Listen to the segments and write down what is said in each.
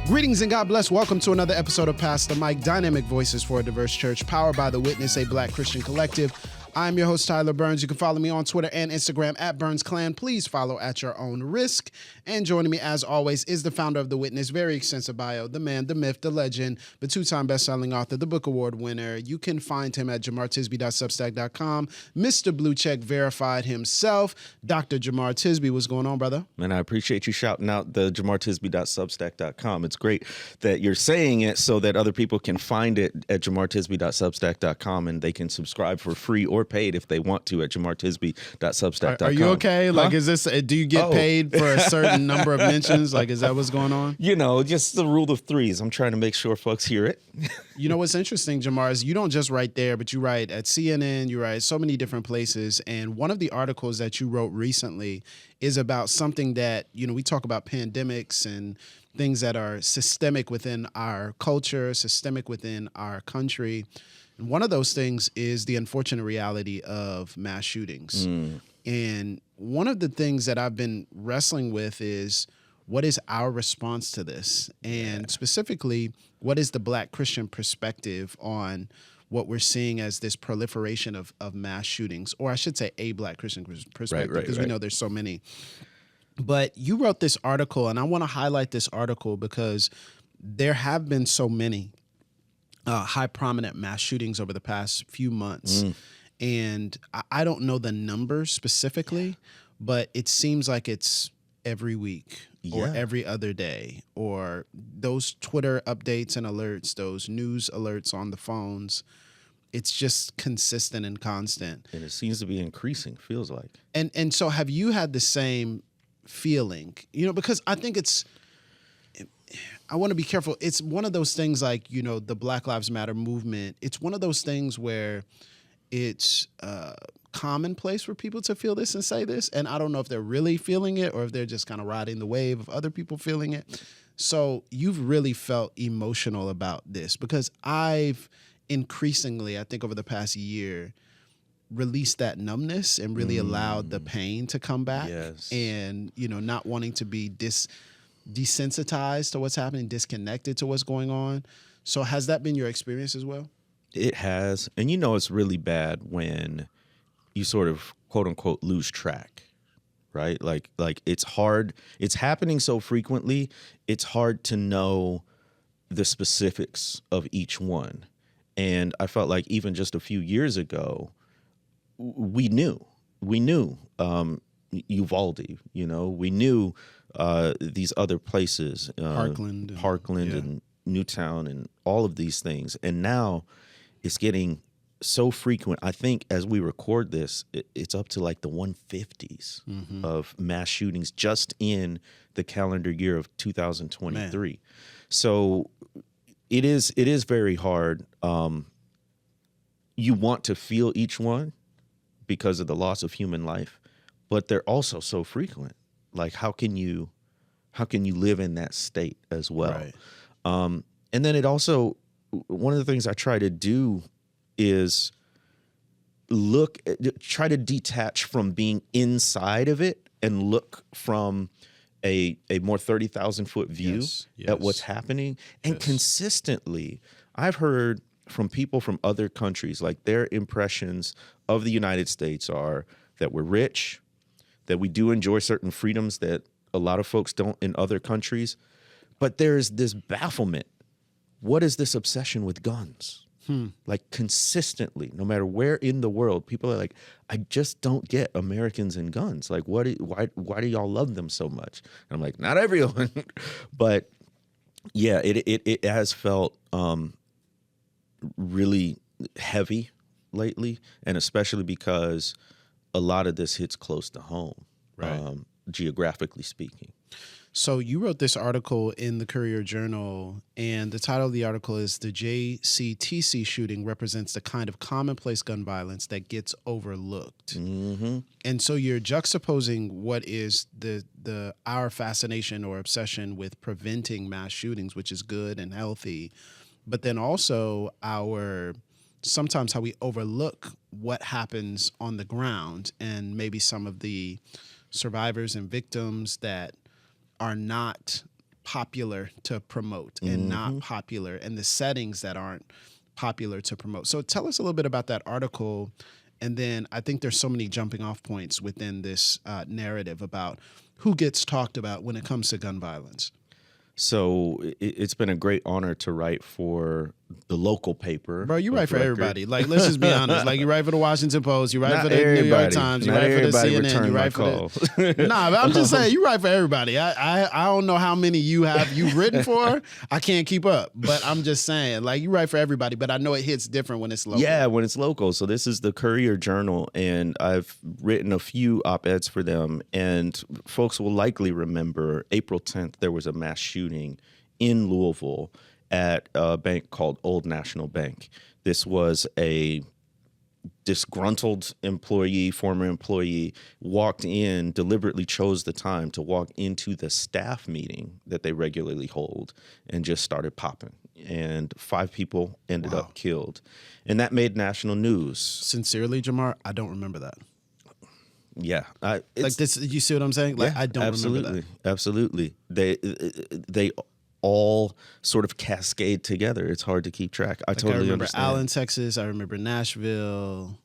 Greetings and God bless. Welcome to another episode of Pastor Mike, Dynamic Voices for a Diverse Church, powered by The Witness, a Black Christian collective. I'm your host, Tyler Burns. You can follow me on Twitter and Instagram at BurnsClan. Please follow at your own risk. And joining me, as always, is the founder of The Witness, very extensive bio, the man, the myth, the legend, the two-time best-selling author, the book award winner. You can find him at jemartisby.substack.com. Mr. Blue Check verified himself, Dr. Jemar Tisby. What's going on, brother? Man, I appreciate you shouting out the jemartisby.substack.com. It's great that you're saying it so that other people can find it at jemartisby.substack.com and they can subscribe for free or paid if they want to at jemartisby.substack.com. Are you okay? Like, is this, do you get paid for a certain number of mentions? Like, is that what's going on? You know, just the rule of threes. I'm trying to make sure folks hear it. You know, what's interesting, Jemar, is you don't just write there, but you write at CNN, you write so many different places. And one of the articles that you wrote recently is about something that, you know, we talk about pandemics and things that are systemic within our culture, systemic within our country. And one of those things is the unfortunate reality of mass shootings. And one of the things that I've been wrestling with is, what is our response to this? And specifically, what is the Black Christian perspective on what we're seeing as this proliferation of mass shootings? Or I should say a Black Christian perspective, because we know there's so many. But you wrote this article, and I want to highlight this article because there have been so many high prominent mass shootings over the past few months. And I don't know the numbers specifically, but it seems like it's every week or every other day, or those Twitter updates and alerts, those news alerts on the phones. It's just consistent and constant. And it seems to be increasing, feels like. And so have you had the same feeling? You know, because I think I want to be careful. It's one of those things like, you know, the Black Lives Matter movement. It's one of those things where it's commonplace for people to feel this and say this. And I don't know if they're really feeling it or if they're just kind of riding the wave of other people feeling it. So you've really felt emotional about this, because I've increasingly, I think over the past year, released that numbness and really allowed the pain to come back. And, you know, not wanting to be desensitized to what's happening, disconnected to what's going on. So has that been your experience as well? It has. And you know, it's really bad when you sort of, quote unquote, lose track, right? Like it's hard. It's happening so frequently. It's hard to know the specifics of each one. And I felt like even just a few years ago, we knew Uvalde, you know, we knew these other places, Parkland and Newtown and all of these things. And now it's getting so frequent. I think as we record this, it's up to like the 150s of mass shootings just in the calendar year of 2023. Man. So it is very hard. You want to feel each one because of the loss of human life, but they're also so frequent. Like, how can you live in that state as well? Right. And then it also, one of the things I try to do is try to detach from being inside of it and look from a more 30,000 foot view at what's happening. And consistently, I've heard from people from other countries, like their impressions of the United States are that we're rich, that we do enjoy certain freedoms that a lot of folks don't in other countries. But there's this bafflement. What is this obsession with guns? Like consistently, no matter where in the world, people are like, I just don't get Americans and guns. Like, why do y'all love them so much? And I'm like, not everyone. But yeah, it has felt really heavy lately, and especially because a lot of this hits close to home, geographically speaking. So you wrote this article in the Courier Journal, and the title of the article is "The JCTC Shooting Represents the Kind of Commonplace Gun Violence That Gets Overlooked." And so you're juxtaposing what is our fascination or obsession with preventing mass shootings, which is good and healthy, but then also sometimes how we overlook what happens on the ground, and maybe some of the survivors and victims that are not popular to promote and not popular, and the settings that aren't popular to promote. So tell us a little bit about that article. And then I think there's so many jumping off points within this narrative about who gets talked about when it comes to gun violence. So it's been a great honor to write for the local paper. Bro, you write for everybody. Like, let's just be honest. Like, you write for the Washington Post, you write for the New York Times, you write for the CNN, you write for the... Nah, but I'm just saying, you write for everybody. I don't know how many you've written for. I can't keep up. But I'm just saying, like, you write for everybody, but I know it hits different when it's local. Yeah, when it's local. So this is the Courier Journal, and I've written a few op-eds for them. And folks will likely remember April 10th, there was a mass shooting in Louisville at a bank called Old National Bank. This was a disgruntled employee, former employee, walked in, deliberately chose the time to walk into the staff meeting that they regularly hold and just started popping. And 5 people ended up killed. And that made national news. Sincerely, Jemar, I don't remember that. Yeah. Like this, you see what I'm saying? Like, yeah, I don't remember that. Absolutely. They all sort of cascade together. It's hard to keep track. I totally understand. I remember Allen, Texas. I remember Nashville,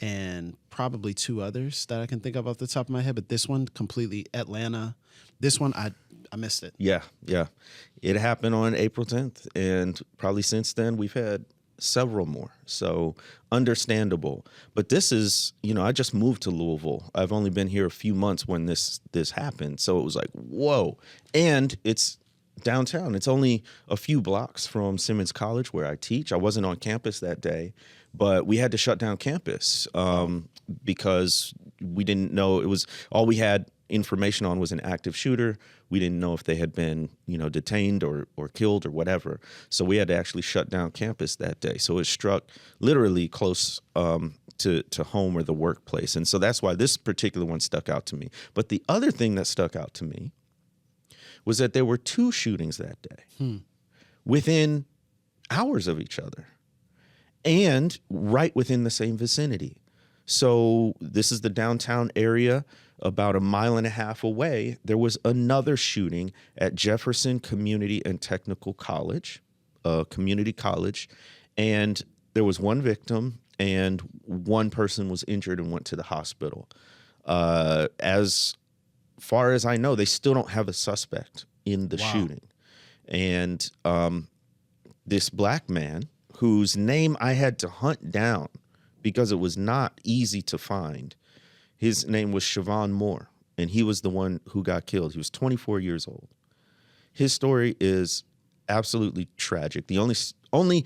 and probably 2 others that I can think of off the top of my head. But this one, completely Atlanta. This one, I missed it. Yeah. It happened on April 10th, and probably since then we've had several more. So understandable. But this is, I just moved to Louisville. I've only been here a few months when this happened. So it was like, whoa. And it's downtown. It's only a few blocks from Simmons College where I teach. I wasn't on campus that day, but we had to shut down campus because we didn't know. It was all we had information on was an active shooter. We didn't know if they had been, detained or killed or whatever. So we had to actually shut down campus that day. So it struck literally close to home or the workplace. And so that's why this particular one stuck out to me. But the other thing that stuck out to me was that there were 2 shootings that day within hours of each other and right within the same vicinity. So this is the downtown area. About a mile and a half away, there was another shooting at Jefferson Community and Technical College, community college, and there was 1 victim and 1 person was injured and went to the hospital. As far as I know, they still don't have a suspect in the shooting. And this black man, whose name I had to hunt down because it was not easy to find, his name was Siobhan Moore, and he was the one who got killed. He was 24 years old. His story is absolutely tragic. The only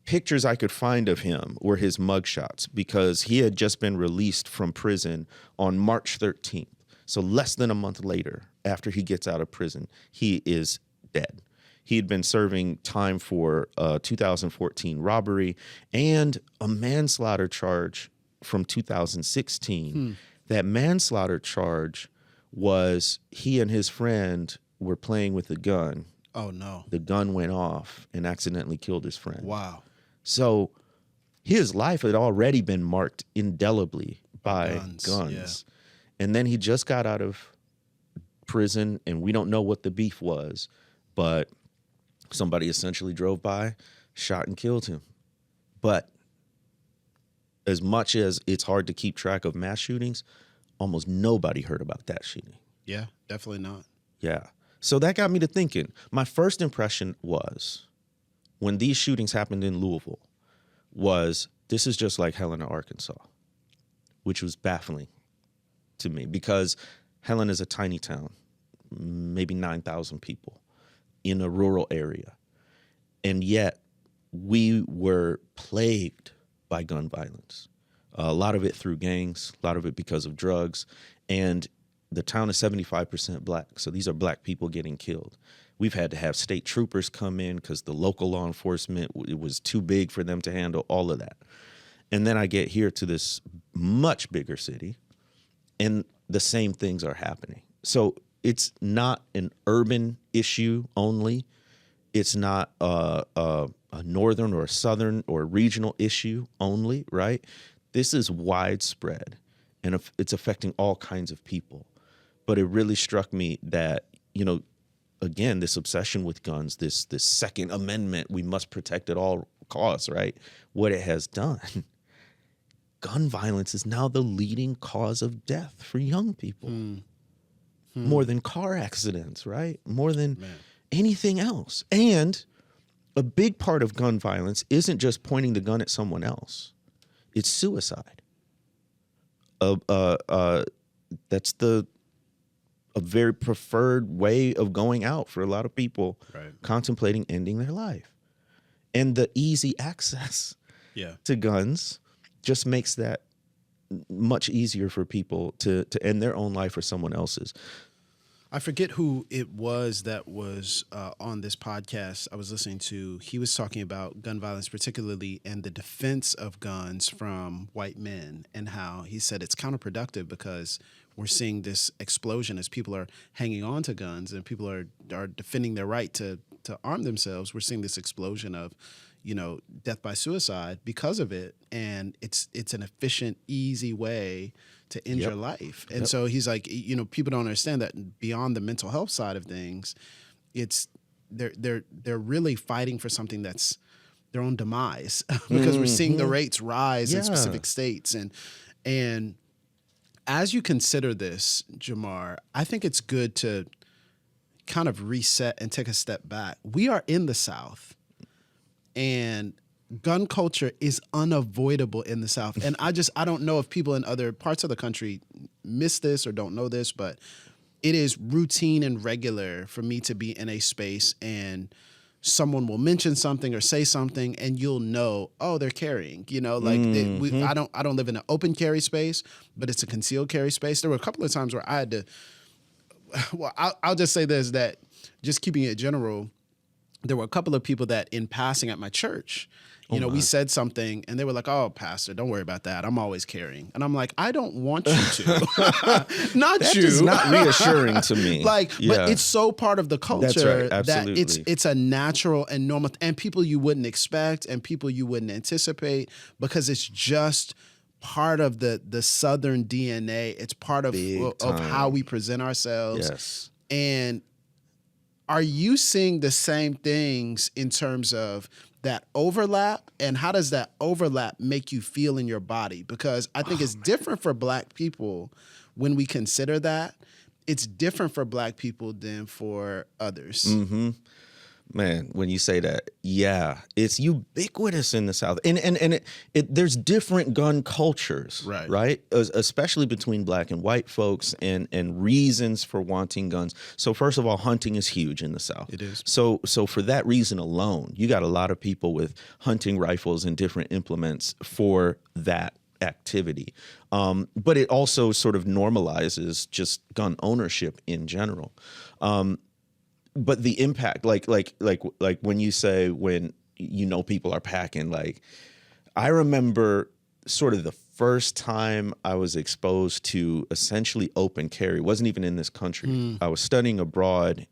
pictures I could find of him were his mugshots because he had just been released from prison on March 13th. So less than a month later, after he gets out of prison, he is dead. He had been serving time for a 2014 robbery and a manslaughter charge from 2016. That manslaughter charge was he and his friend were playing with a gun. Oh, no. The gun went off and accidentally killed his friend. Wow. So his life had already been marked indelibly by guns. Yeah. And then he just got out of prison, and we don't know what the beef was, but somebody essentially drove by, shot and killed him. But as much as it's hard to keep track of mass shootings, almost nobody heard about that shooting. Yeah, definitely not. Yeah. So that got me to thinking. My first impression was, when these shootings happened in Louisville, was this is just like Helena, Arkansas, which was baffling to me because Helena is a tiny town, maybe 9,000 people in a rural area. And yet we were plagued by gun violence. A lot of it through gangs, a lot of it because of drugs. And the town is 75% black. So these are black people getting killed. We've had to have state troopers come in because the local law enforcement, it was too big for them to handle all of that. And then I get here to this much bigger city, and the same things are happening. So it's not an urban issue only. It's not a northern or a southern or a regional issue only, right? This is widespread, and it's affecting all kinds of people. But it really struck me that, again, this obsession with guns, this Second Amendment, we must protect at all costs, right? What it has done, gun violence is now the leading cause of death for young people. More than car accidents, right? More than anything else. And a big part of gun violence isn't just pointing the gun at someone else. It's suicide. That's a very preferred way of going out for a lot of people contemplating ending their life. And the easy access to guns just makes that much easier for people to end their own life or someone else's. I forget who it was that was on this podcast I was listening to. He was talking about gun violence particularly and the defense of guns from white men, and how he said it's counterproductive because we're seeing this explosion as people are hanging on to guns and people are defending their right to arm themselves. We're seeing this explosion of, death by suicide because of it. And it's an efficient, easy way to end your life. And so he's like, people don't understand that beyond the mental health side of things, it's they're really fighting for something that's their own demise because we're seeing the rates rise in specific states. And as you consider this, Jemar, I think it's good to kind of reset and take a step back. We are in the South, and gun culture is unavoidable in the South. And I don't know if people in other parts of the country miss this or don't know this, but it is routine and regular for me to be in a space and someone will mention something or say something and you'll know, oh, they're carrying, I don't live in an open carry space, but it's a concealed carry space. There were a couple of times where I had to, I'll just say this, that just keeping it general, there were a couple of people that in passing at my church, we said something and they were like, oh, pastor, don't worry about that. I'm always carrying. And I'm like, I don't want you to. Not that you. That is not reassuring to me. But it's so part of the culture. That's right. Absolutely. That it's a natural and normal, and people you wouldn't expect and people you wouldn't anticipate, because it's just part of the Southern DNA. It's part of how we present ourselves. Yes. And are you seeing the same things in terms of that overlap, and how does that overlap make you feel in your body? Because I think it's different for Black people when we consider that. It's different for Black people than for others. Mm-hmm. Man, when you say that, it's ubiquitous in the South, and there's different gun cultures, right? Especially between Black and white folks, and reasons for wanting guns. So first of all, hunting is huge in the South. It is. So for that reason alone, you got a lot of people with hunting rifles and different implements for that activity. But it also sort of normalizes just gun ownership in general. But the impact, like when you say when people are packing, I remember sort of the first time I was exposed to essentially open carry. It wasn't even in this country. I was studying abroad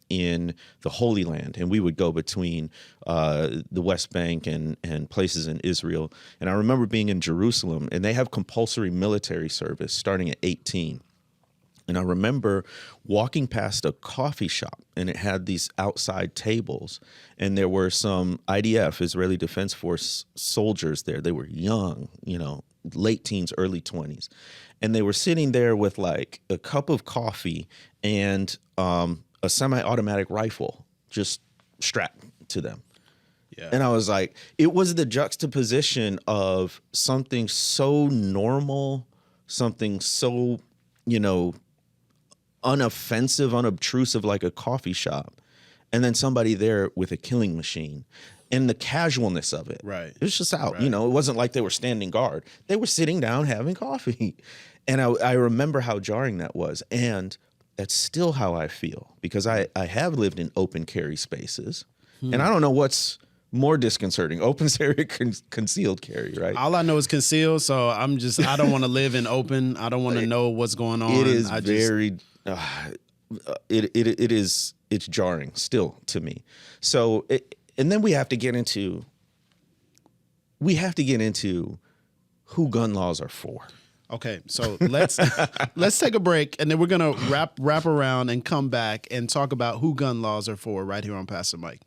in the Holy Land, and we would go between the West Bank and places in Israel. And I remember being in Jerusalem, and they have compulsory military service starting at 18. And I remember walking past a coffee shop, and it had these outside tables, and there were some IDF, Israeli Defense Force soldiers there. They were young, late teens, early 20s. And they were sitting there with a cup of coffee and a semi-automatic rifle just strapped to them. Yeah. And I was like, it was the juxtaposition of something so normal, something so, unoffensive, unobtrusive, like a coffee shop, and then somebody there with a killing machine, and the casualness of it. Right. It was just out. It wasn't like they were standing guard. They were sitting down having coffee. And I remember how jarring that was. And that's still how I feel, because I have lived in open carry spaces. And I don't know what's more disconcerting, open carry, concealed carry, right? All I know is concealed, so I don't want to live in open. I don't want to know what's going on. It is it's jarring still to me. So, and then we have to get into who gun laws are for. Okay, so let's take a break, and then we're gonna wrap around and come back and talk about who gun laws are for right here on Pass the Mic.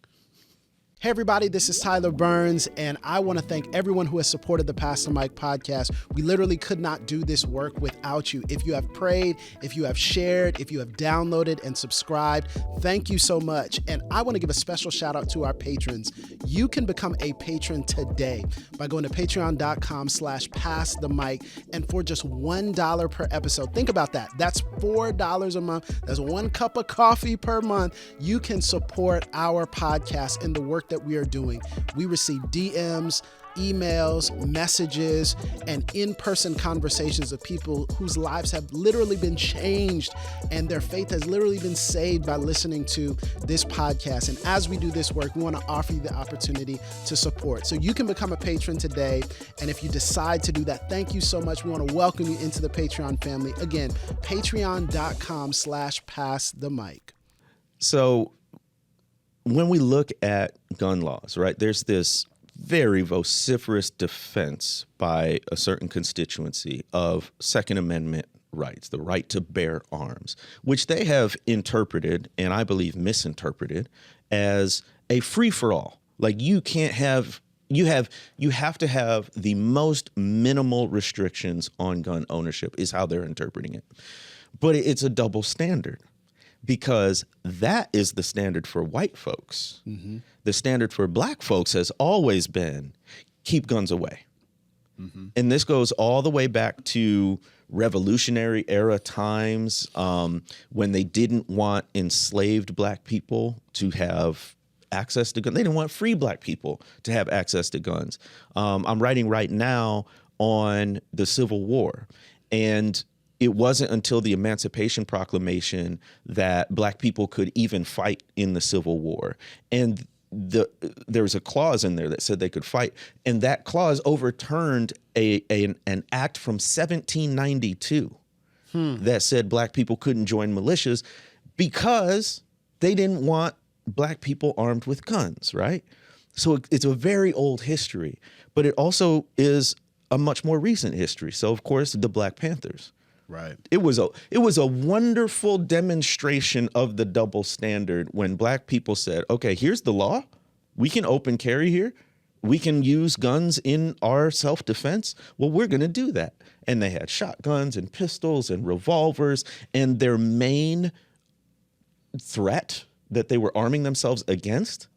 Hey everybody, this is Tyler Burns, and I want to thank everyone who has supported the Pass the Mic podcast. We literally could not do this work without you. If you have prayed, if you have shared, if you have downloaded and subscribed, thank you so much. And I want to give a special shout out to our patrons. You can become a patron today by going to patreon.com/passthemic, and for just $1 per episode, think about that. That's $4 a month. That's 1 cup of coffee per month. You can support our podcast and the work that we are doing. We receive DMs, emails, messages, and in-person conversations of people whose lives have literally been changed and their faith has literally been saved by listening to this podcast. And as we do this work, we want to offer you the opportunity to support. So you can become a patron today. And if you decide to do that, thank you so much. We want to welcome you into the Patreon family. Again, patreon.com/passthemic. So when we look at gun laws, right, there's this very vociferous defense by a certain constituency of Second Amendment rights, the right to bear arms, which they have interpreted, and I believe misinterpreted, as a free-for-all. Like you have to have the most minimal restrictions on gun ownership is how they're interpreting it. But it's a double standard. Because that is the standard for white folks. Mm-hmm. The standard for black folks has always been keep guns away. Mm-hmm. And this goes all the way back to Revolutionary era times when they didn't want enslaved black people to have access to guns. They didn't want free black people to have access to guns. I'm writing right now on the Civil War, and it wasn't until the Emancipation Proclamation that black people could even fight in the Civil War. And there was a clause in there that said they could fight. And that clause overturned an act from 1792 that said black people couldn't join militias because they didn't want black people armed with guns, right? So it's a very old history, but it also is a much more recent history. So, of course, the Black Panthers. Right. It was a wonderful demonstration of the double standard when black people said, okay, here's the law. We can open carry here. We can use guns in our self-defense. Well, we're going to do that. And they had shotguns and pistols and revolvers. And their main threat that they were arming themselves against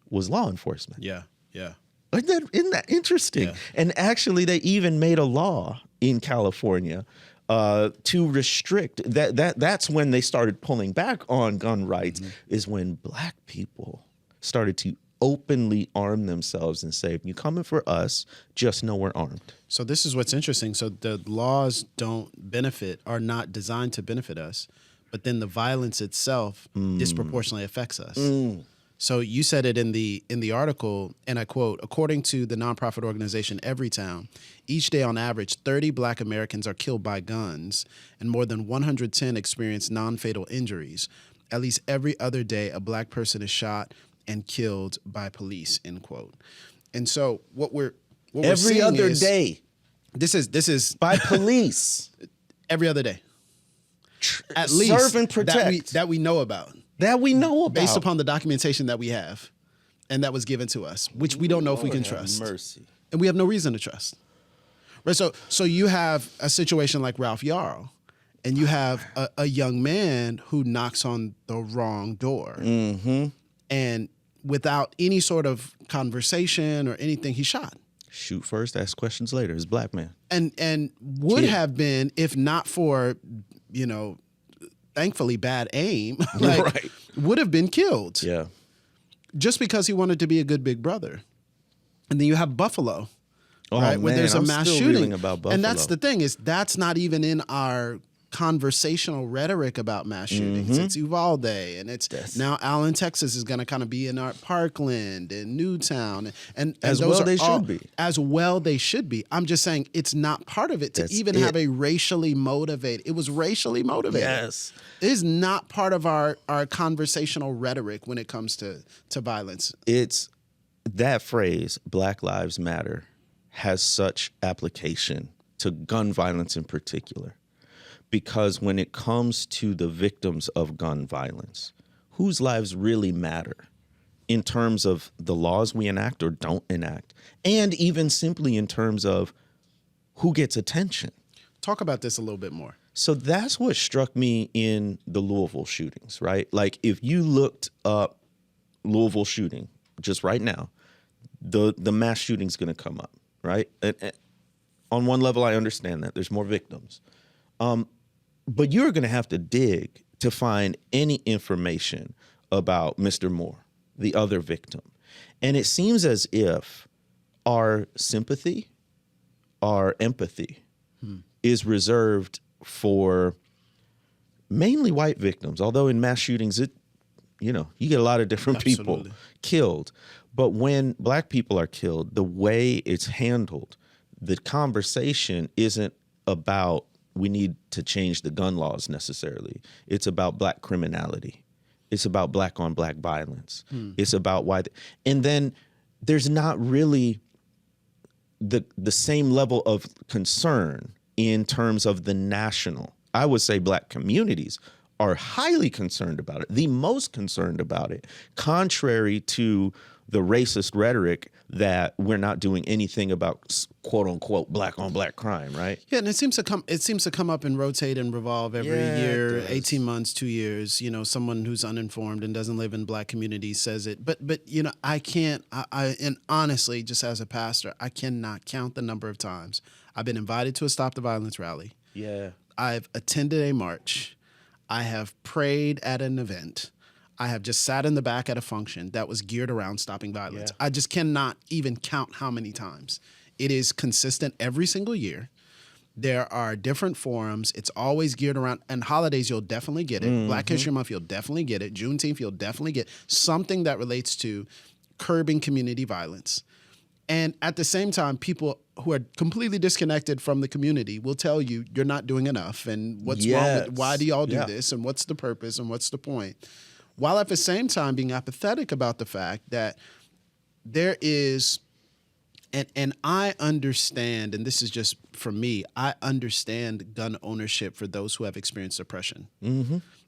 was law enforcement. Yeah, yeah. Isn't that interesting? Yeah. And actually, they even made a law in California to restrict that. That's when they started pulling back on gun rights, is when black people started to openly arm themselves and say, if you coming for us, just know we're armed. So this is what's interesting. So the laws are not designed to benefit us, but then the violence itself disproportionately affects us. So you said it in the article, and I quote, according to the nonprofit organization Everytown, each day on average, 30 black Americans are killed by guns, and more than 110 experience non-fatal injuries. At least every other day, a black person is shot and killed by police, end quote. And so what we're every other day. This is by police. Every other day. At least serve and protect. That we know about. That we know about. Based upon the documentation that we have and that was given to us, which we don't know if we can trust. Mercy. And we have no reason to trust. Right. So you have a situation like Ralph Yarl, and you have a young man who knocks on the wrong door. Mm-hmm. And without any sort of conversation or anything, he's shot. Shoot first, ask questions later. He's a black man. And would have been, if not for, thankfully bad aim, right, would have been killed. Yeah. Just because he wanted to be a good big brother. And then you have Buffalo, right? Man, where there's a mass shooting. About Buffalo. And that's the thing, is that's not even in our conversational rhetoric about mass shootings. It's Uvalde, and it's now Allen, Texas is going to kind of be in our Parkland and Newtown, and as well they should be. As well they should be. I'm just saying it's not part of it to even have a racially motivated. It was racially motivated. Yes, it is not part of our conversational rhetoric when it comes to violence. It's that phrase, Black Lives Matter, has such application to gun violence in particular. Because when it comes to the victims of gun violence, whose lives really matter in terms of the laws we enact or don't enact, and even simply in terms of who gets attention. Talk about this a little bit more. So that's what struck me in the Louisville shootings, right? Like if you looked up Louisville shooting just right now, the mass shooting is going to come up, right? And on one level, I understand that. There's more victims. But you're going to have to dig to find any information about Mr. Moore, the other victim. And it seems as if our sympathy, our empathy is reserved for mainly white victims, although in mass shootings, you get a lot of different people killed. But when black people are killed, the way it's handled, the conversation isn't about we need to change the gun laws necessarily. It's about black criminality. It's about black on black violence. It's about why. And then there's not really the same level of concern in terms of the national. I would say black communities are highly concerned about it, the most concerned about it, contrary to the racist rhetoric that we're not doing anything about quote unquote black on black crime, right? Yeah, and it seems to come up and rotate and revolve every year, 18 months, 2 years. Someone who's uninformed and doesn't live in black communities says it. But I can't, and honestly, just as a pastor, I cannot count the number of times I've been invited to a Stop the Violence rally. Yeah. I've attended a march. I have prayed at an event. I have just sat in the back at a function that was geared around stopping violence. Yeah. I just cannot even count how many times. It is consistent every single year. There are different forums. It's always geared around, and holidays, you'll definitely get it. Black History Month, you'll definitely get it. Juneteenth, you'll definitely get something that relates to curbing community violence. And at the same time, people who are completely disconnected from the community will tell you you're not doing enough, and what's wrong with, why do y'all do this, and what's the purpose, and what's the point? While at the same time being apathetic about the fact that there is, and I understand, and this is just for me, I understand gun ownership for those who have experienced oppression.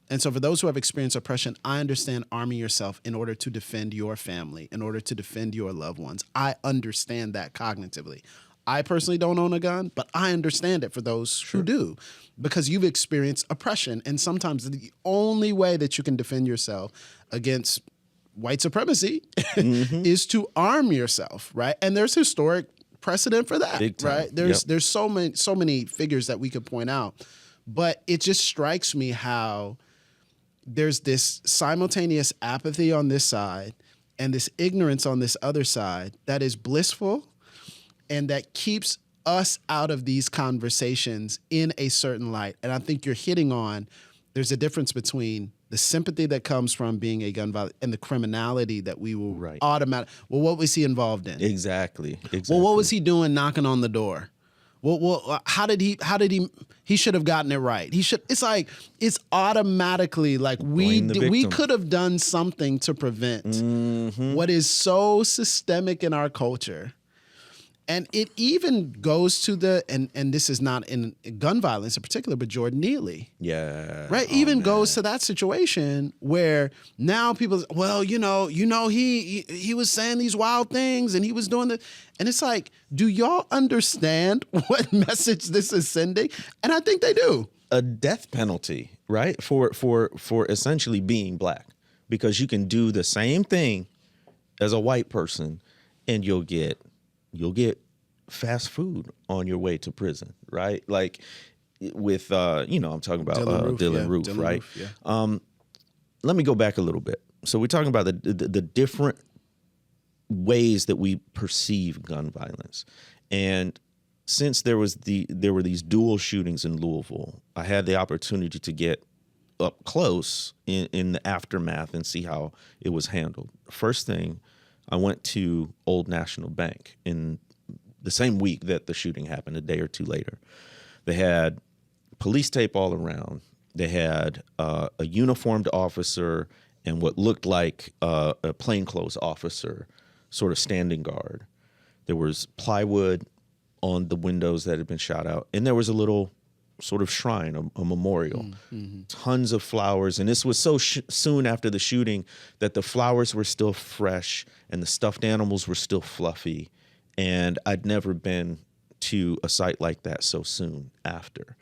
And so for those who have experienced oppression, I understand arming yourself in order to defend your family, in order to defend your loved ones. I understand that cognitively. I personally don't own a gun, but I understand it for those who do, because you've experienced oppression. And sometimes the only way that you can defend yourself against white supremacy is to arm yourself, right? And there's historic precedent for that, right? There's so many figures that we could point out, but it just strikes me how there's this simultaneous apathy on this side and this ignorance on this other side that is blissful and that keeps us out of these conversations in a certain light. And I think you're hitting on, there's a difference between the sympathy that comes from being a gun violence and the criminality that we will automatically, well, what was he involved in? Exactly. Well, what was he doing knocking on the door? Well, how did he should have gotten it right. It's automatically like we could have done something to prevent what is so systemic in our culture. And it even goes to and this is not in gun violence in particular, but Jordan Neely. Yeah. Right? Goes to that situation where now people, well, he was saying these wild things and he was doing this. And it's like, do y'all understand what message this is sending? And I think they do. A death penalty, right? For essentially being black. Because you can do the same thing as a white person and you'll get fast food on your way to prison, right? Like with, I'm talking about Dylan Roof, right? Roof, yeah. Let me go back a little bit. So we're talking about the different ways that we perceive gun violence. And since there were these dual shootings in Louisville, I had the opportunity to get up close in the aftermath and see how it was handled. First thing, I went to Old National Bank in the same week that the shooting happened, a day or two later. They had police tape all around. They had a uniformed officer and what looked like a plainclothes officer sort of standing guard. There was plywood on the windows that had been shot out. And there was a little sort of shrine, a memorial, tons of flowers. And this was so soon after the shooting that the flowers were still fresh and the stuffed animals were still fluffy. And I'd never been to a site like that so soon after.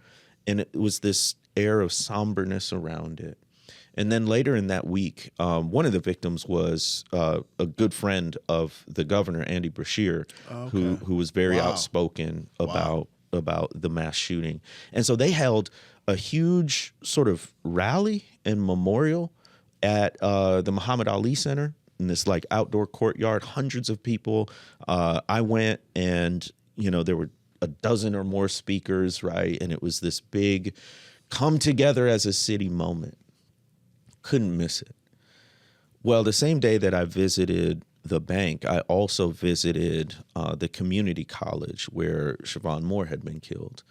And it was this air of somberness around it. And then later in that week, one of the victims was a good friend of the governor, Andy Brashear, who was very outspoken about the mass shooting. And so they held a huge sort of rally and memorial at the Muhammad Ali Center in this like outdoor courtyard, hundreds of people. I went and, there were a dozen or more speakers, right? And it was this big come together as a city moment. Couldn't miss it. Well, the same day that I visited the bank, I also visited the community college where Siobhan Moore had been killed.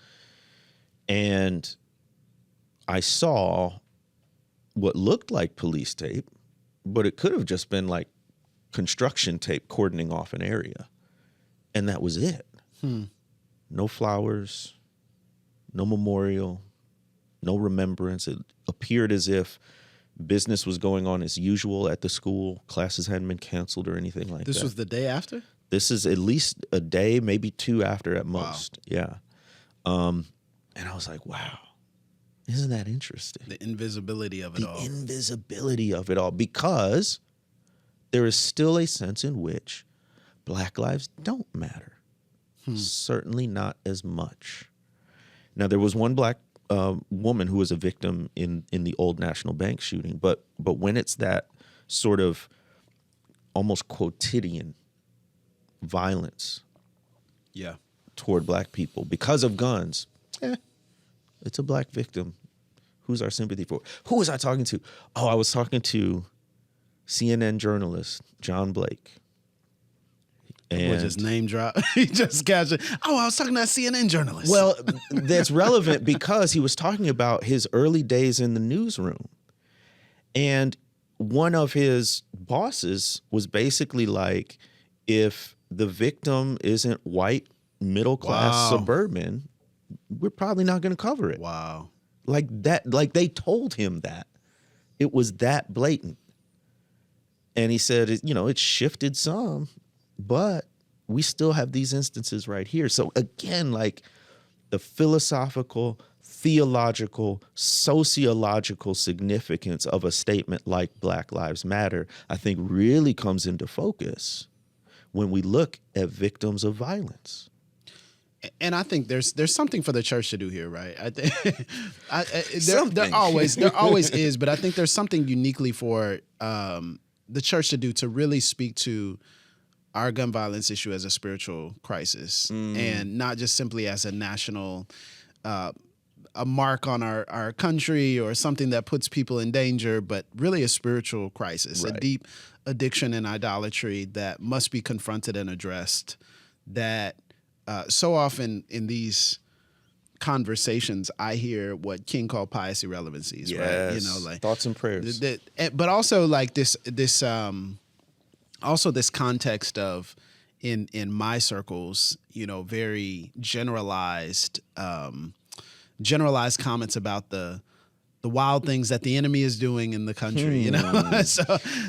And I saw what looked like police tape, but it could have just been like construction tape cordoning off an area. And that was it. No flowers, no memorial, no remembrance. It appeared as if business was going on as usual at the school. Classes hadn't been canceled or anything like that. This was the day after? This is at least a day, maybe two after at most. Wow. Yeah. And I was like, wow, isn't that interesting? The invisibility of it all. The invisibility of it all, because there is still a sense in which Black lives don't matter. Certainly not as much. Now, there was one Black woman who was a victim in the Old National Bank shooting, but when it's that sort of almost quotidian violence toward Black people because of guns, it's a Black victim. Who's our sympathy for? Who was I talking to? Oh, I was talking to CNN journalist John Blake. And just name drop. He just casually. Oh, I was talking to a CNN journalist. Well, that's relevant because he was talking about his early days in the newsroom. And one of his bosses was basically like, if the victim isn't white, middle class, suburban, we're probably not going to cover it. Wow. Like that, like they told him that. It was that blatant. And he said, it shifted some. But we still have these instances right here. So again, like the philosophical, theological, sociological significance of a statement like Black Lives Matter, I think really comes into focus when we look at victims of violence. And I think there's something for the church to do here, right? I think there always is, but I think there's something uniquely for the church to do to really speak to our gun violence issue as a spiritual crisis and not just simply as a national, a mark on our country or something that puts people in danger, but really a spiritual crisis, a deep addiction and idolatry that must be confronted and addressed. That so often in these conversations, I hear what King called pious irrelevancies, right? Like thoughts and prayers. But also like this also this context of in my circles, very generalized comments about the wild things that the enemy is doing in the country,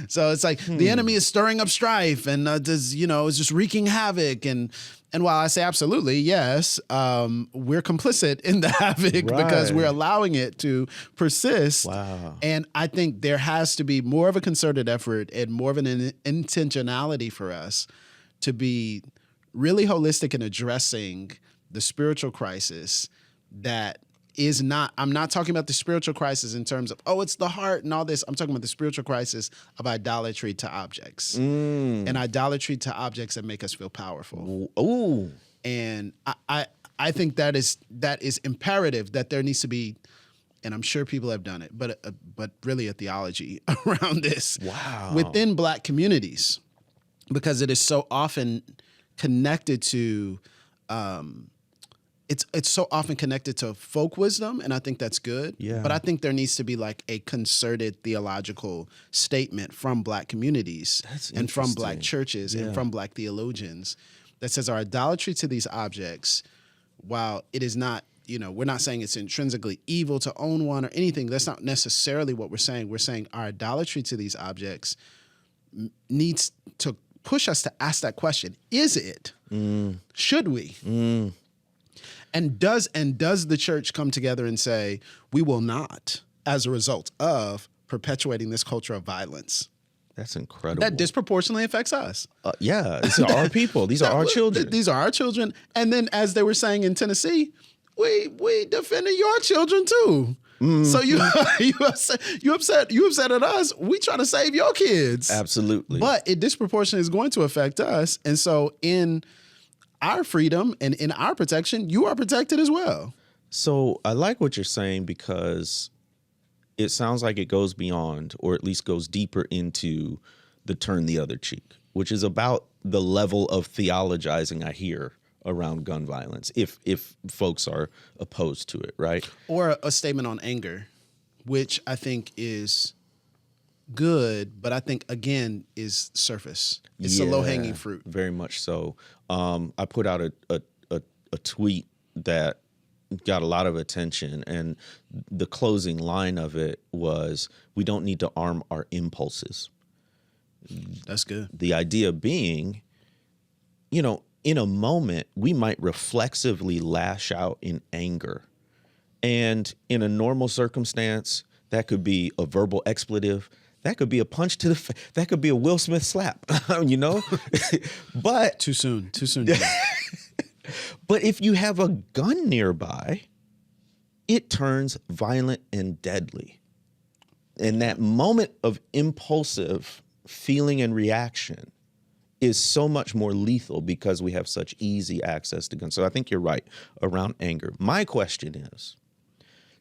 So it's like the enemy is stirring up strife and is just wreaking havoc. And while I say absolutely, yes, we're complicit in the havoc because we're allowing it to persist. Wow. And I think there has to be more of a concerted effort and more of an intentionality for us to be really holistic in addressing the spiritual crisis that is not, I'm not talking about the spiritual crisis in terms of, it's the heart and all this. I'm talking about the spiritual crisis of idolatry to objects and idolatry to objects that make us feel powerful. Ooh. And I think that is imperative, that there needs to be, and I'm sure people have done it, but really a theology around this within Black communities, because it is so often connected to, it's so often connected to folk wisdom, and I think that's good. Yeah. But I think there needs to be like a concerted theological statement from Black communities and from Black churches and from Black theologians that says our idolatry to these objects, while it is not, we're not saying it's intrinsically evil to own one or anything. That's not necessarily what we're saying. We're saying our idolatry to these objects needs to push us to ask that question. Is it? Should we? And does the church come together and say, we will not, as a result of perpetuating this culture of violence? That's incredible. That disproportionately affects us. Yeah, these are our people. These are our children. These are our children. And then, as they were saying in Tennessee, we defended your children too. So you upset at us. We try to save your kids. Absolutely. But it disproportionately is going to affect us. And so in our freedom and in our protection, you are protected as well. So I like what you're saying, because it sounds like it goes beyond, or at least goes deeper into, the turn the other cheek, which is about the level of theologizing I hear around gun violence, if folks are opposed to it, right? Or a statement on anger, which I think is good, but I think, again, is surface. It's a low-hanging fruit. Very much so. I put out a tweet that got a lot of attention, and the closing line of it was, we don't need to arm our impulses. That's good. The idea being, in a moment, we might reflexively lash out in anger. And in a normal circumstance, that could be a verbal expletive. That could be a punch to the face. That could be a Will Smith slap, But Too soon. But if you have a gun nearby, it turns violent and deadly. And that moment of impulsive feeling and reaction is so much more lethal because we have such easy access to guns. So I think you're right around anger. My question is,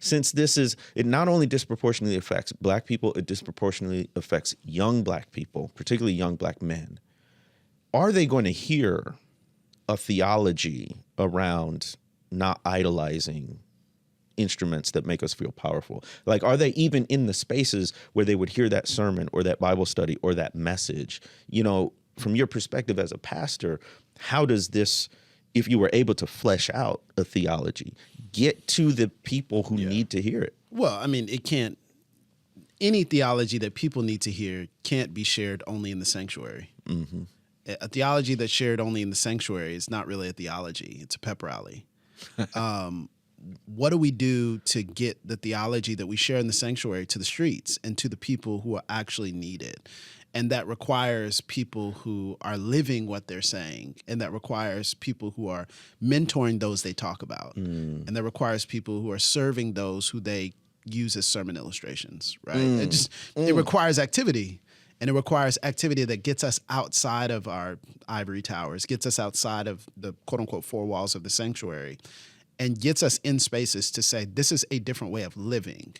since it not only disproportionately affects Black people, it disproportionately affects young Black people, particularly young Black men, are they going to hear a theology around not idolizing instruments that make us feel powerful? Like, are they even in the spaces where they would hear that sermon or that Bible study or that message? From your perspective as a pastor, how does this, if you were able to flesh out a theology, get to the people who need to hear it? Well, I mean, any theology that people need to hear can't be shared only in the sanctuary. Mm-hmm. A theology that's shared only in the sanctuary is not really a theology. It's a pep rally. What do we do to get the theology that we share in the sanctuary to the streets and to the people who actually need it? And that requires people who are living what they're saying. And that requires people who are mentoring those they talk about. And that requires people who are serving those who they use as sermon illustrations, right? It requires activity. And it requires activity that gets us outside of our ivory towers, gets us outside of the quote-unquote four walls of the sanctuary, and gets us in spaces to say, this is a different way of living.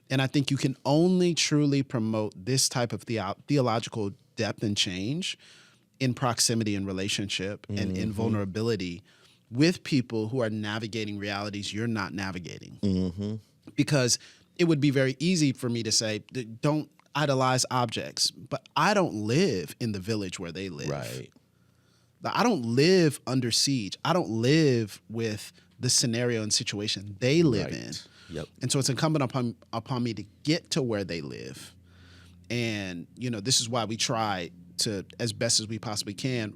And I think you can only truly promote this type of theological depth and change in proximity and relationship and in vulnerability with people who are navigating realities you're not navigating. Because it would be very easy for me to say, don't idolize objects, but I don't live in the village where they live. Right. I don't live under siege. I don't live with the scenario and situation they live in. Yep. And so it's incumbent upon me to get to where they live. And, this is why we try to, as best as we possibly can,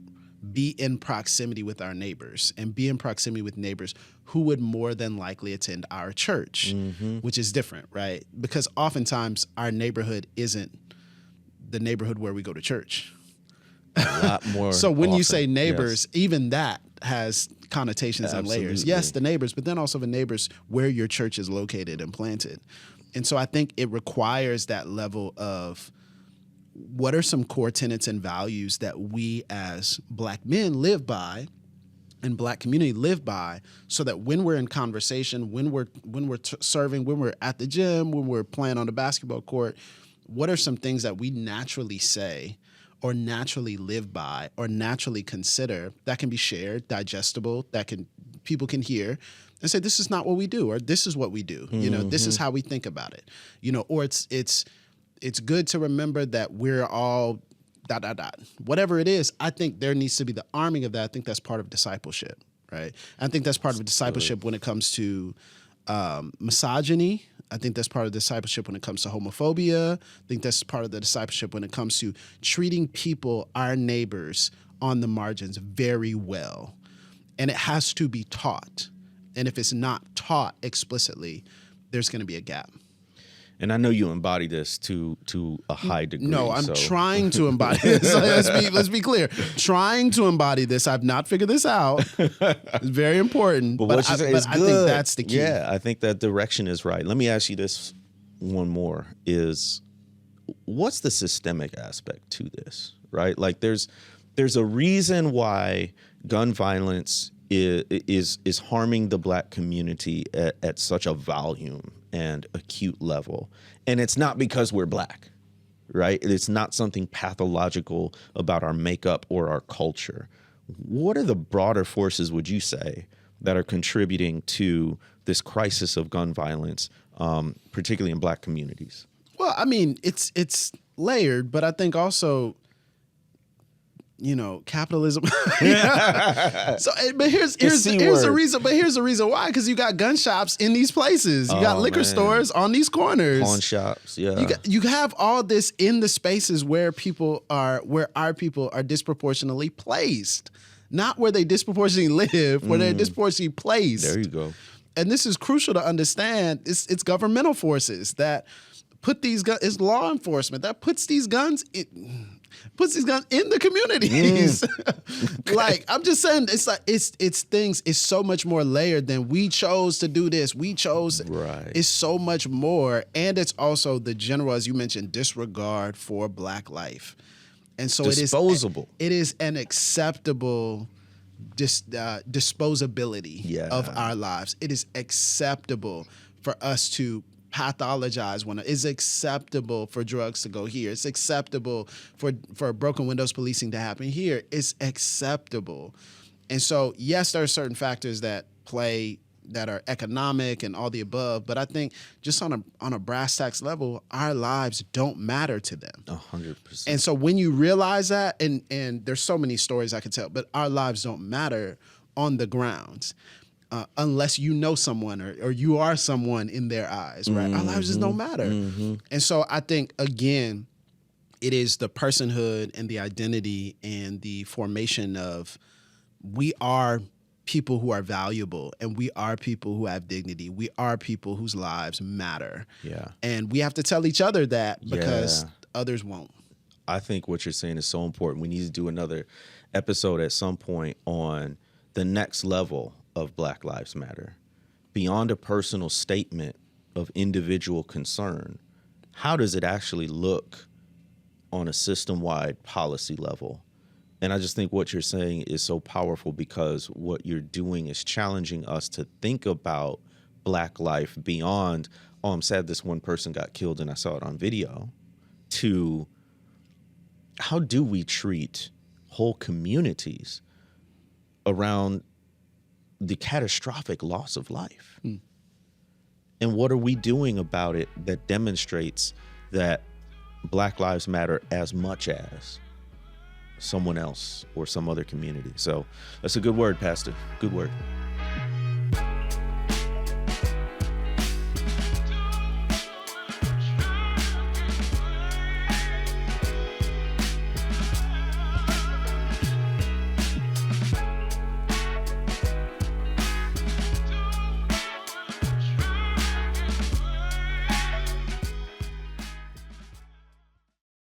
be in proximity with our neighbors and be in proximity with neighbors who would more than likely attend our church, which is different, right? Because oftentimes our neighborhood isn't the neighborhood where we go to church. A lot more. So when often, you say neighbors, even that has connotations and layers. Yes, the neighbors, but then also the neighbors where your church is located and planted. And so I think it requires that level of what are some core tenets and values that we as Black men live by and Black community live by, so that when we're in conversation, when we're serving, when we're at the gym, when we're playing on the basketball court, what are some things that we naturally say or naturally live by or naturally consider that can be shared, digestible, that people can hear and say, this is not what we do, or this is what we do. This is how we think about it. Or it's good to remember that we're all Whatever it is, I think there needs to be the arming of that. I think that's part of discipleship, right? I think that's part of discipleship when it comes to misogyny. I think that's part of discipleship when it comes to homophobia. I think that's part of the discipleship when it comes to treating people, our neighbors, on the margins very well. And it has to be taught. And if it's not taught explicitly, there's going to be a gap. And I know you embody this to a high degree. No, I'm trying to embody this. Let's be clear. Trying to embody this. I've not figured this out. It's very important. But I think that's the key. Yeah, I think that direction is right. Let me ask you this one more, is what's the systemic aspect to this, right? Like there's a reason why gun violence is harming the Black community at such a volume and acute level. And it's not because we're Black, right? It's not something pathological about our makeup or our culture. What are the broader forces, would you say, that are contributing to this crisis of gun violence, particularly in Black communities? Well, I mean, it's layered, but I think also, capitalism. So, but here's the reason. But here's the reason why. Because you got gun shops in these places. You got liquor stores on these corners. Pawn shops. Yeah. You have all this in the spaces where our people are disproportionately placed, not where they disproportionately live, where they're disproportionately placed. There you go. And this is crucial to understand. It's governmental forces that put these guns. It's law enforcement that puts these guns in the communities. Like, I'm just saying, it's like it's things. It's so much more layered than we chose to do this. We chose. Right. It's so much more, and it's also the general, as you mentioned, disregard for Black life, and so disposable. It is an acceptable disposability of our lives. It is acceptable for us to pathologize it's acceptable for drugs to go here. It's acceptable for broken windows policing to happen here. It's acceptable. And so, yes, there are certain factors that play that are economic and all the above, but I think just on a brass tacks level, our lives don't matter to them. 100%. And so when you realize that, and there's so many stories I could tell, but our lives don't matter on the grounds. Unless you know someone or you are someone in their eyes, right? Our lives just don't matter. And so I think, again, it is the personhood and the identity and the formation of we are people who are valuable and we are people who have dignity. We are people whose lives matter. Yeah. And we have to tell each other that because others won't. I think what you're saying is so important. We need to do another episode at some point on the next level of Black Lives Matter. Beyond a personal statement of individual concern, how does it actually look on a system-wide policy level? And I just think what you're saying is so powerful because what you're doing is challenging us to think about Black life beyond, oh, I'm sad this one person got killed and I saw it on video, to how do we treat whole communities around the catastrophic loss of life? And what are we doing about it that demonstrates that Black Lives Matter as much as someone else or some other community? So that's a good word, Pastor. Good word.